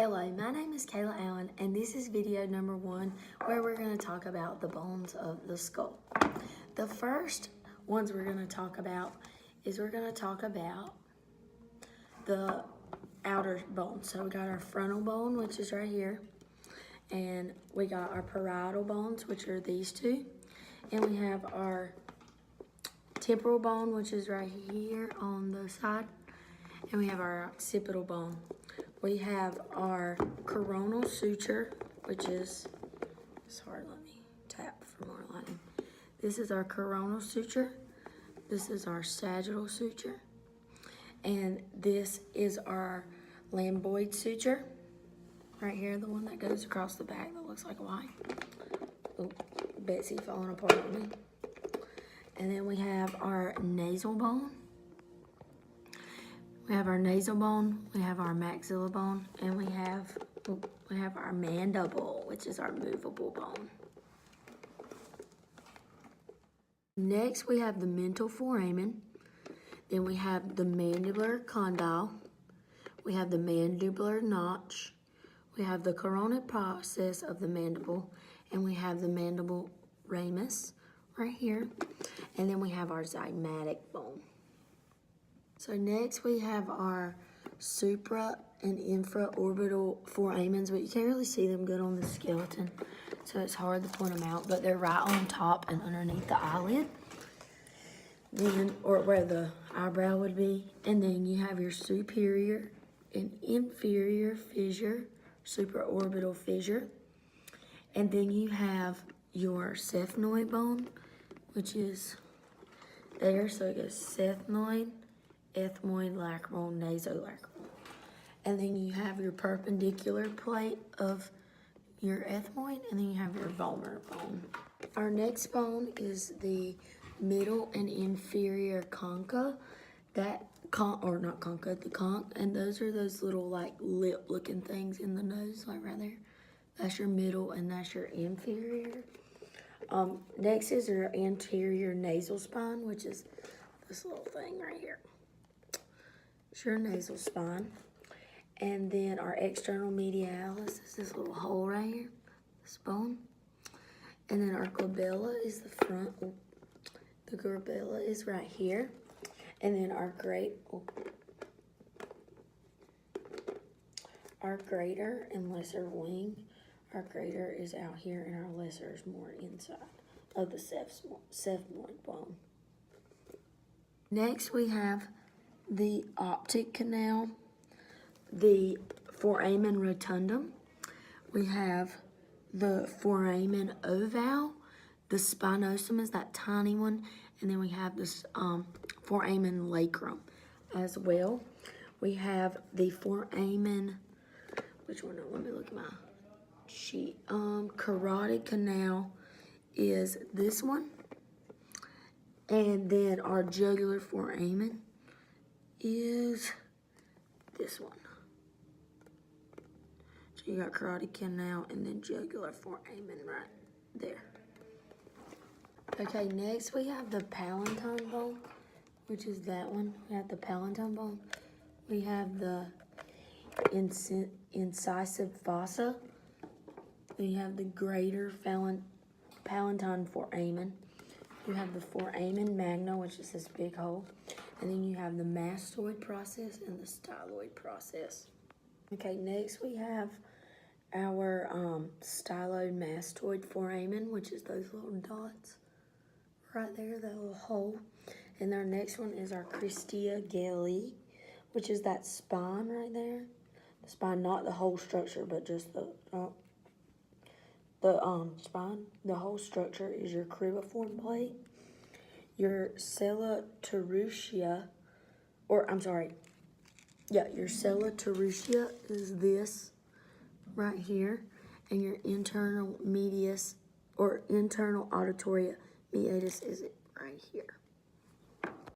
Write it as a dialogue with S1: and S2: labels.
S1: Hello, my name is Kayla Allen, and this is video number 1 where we're going to talk about the bones of the skull. The first ones we're going to talk about is the outer bones. So we got our frontal bone, which is right here, and we got our parietal bones, which are these two, and we have our temporal bone, which is right here on the side, and we have our occipital bone. We have our coronal suture, which is, sorry, let me tap for more lighting. This is our coronal suture. This is our sagittal suture. And this is our lambdoid suture. Right here, the one that goes across the back that looks like a Y. Oh, Betsy falling apart on me. And then we have our nasal bone. We have our nasal bone, we have our maxilla bone, and we have our mandible, which is our movable bone. Next, we have the mental foramen. Then we have the mandibular condyle. We have the mandibular notch. We have the coronal process of the mandible, and we have the mandible ramus right here. And then we have our zymatic bone. So next we have our supra and infraorbital foramens, but you can't really see them good on the skeleton, so it's hard to point them out, but they're right on top and underneath the eyelid, then, or where the eyebrow would be. And then you have your superior and inferior fissure, supraorbital fissure. And then you have your sphenoid bone, which is there, so it goes sphenoid, ethmoid, lacrimal, nasolacrimal. And then you have your perpendicular plate of your ethmoid, and then you have your vomer bone. Our next bone is the middle and inferior concha. The conch, and those are those little like lip looking things in the nose, like right there. That's your middle and that's your inferior. Next is your anterior nasal spine, which is this little thing right here. It's your nasal spine. And then our external medialis is this little hole right here, this bone. And then our glabella is the front. The glabella is right here. And then our greater and lesser wing. Our greater is out here, and our lesser is more inside of the sphenoid bone. Next, we have the optic canal, the foramen rotundum. We have the foramen ovale. The spinosum is that tiny one, and then we have this foramen lacrum as well. We have the foramen, which one? Let me look at my sheet. Carotid canal is this one. And then our jugular foramen is this one. So you got carotid canal and then jugular foramen right there. Okay, next we have the palatine bone, which is that one. We have the palatine bone. We have the incisive fossa. We have the greater palatine foramen. You have the foramen magna, which is this big hole. And then you have the mastoid process and the styloid process. Okay, next we have our stylomastoid foramen, which is those little dots right there, that little hole. And our next one is our cristia galli, which is that spine right there. The spine, not the whole structure, but just the spine. The whole structure is your cribriform plate. Your sella terutia, your sella terutia is this right here, and your internal medius or internal auditoria meatus is it right here.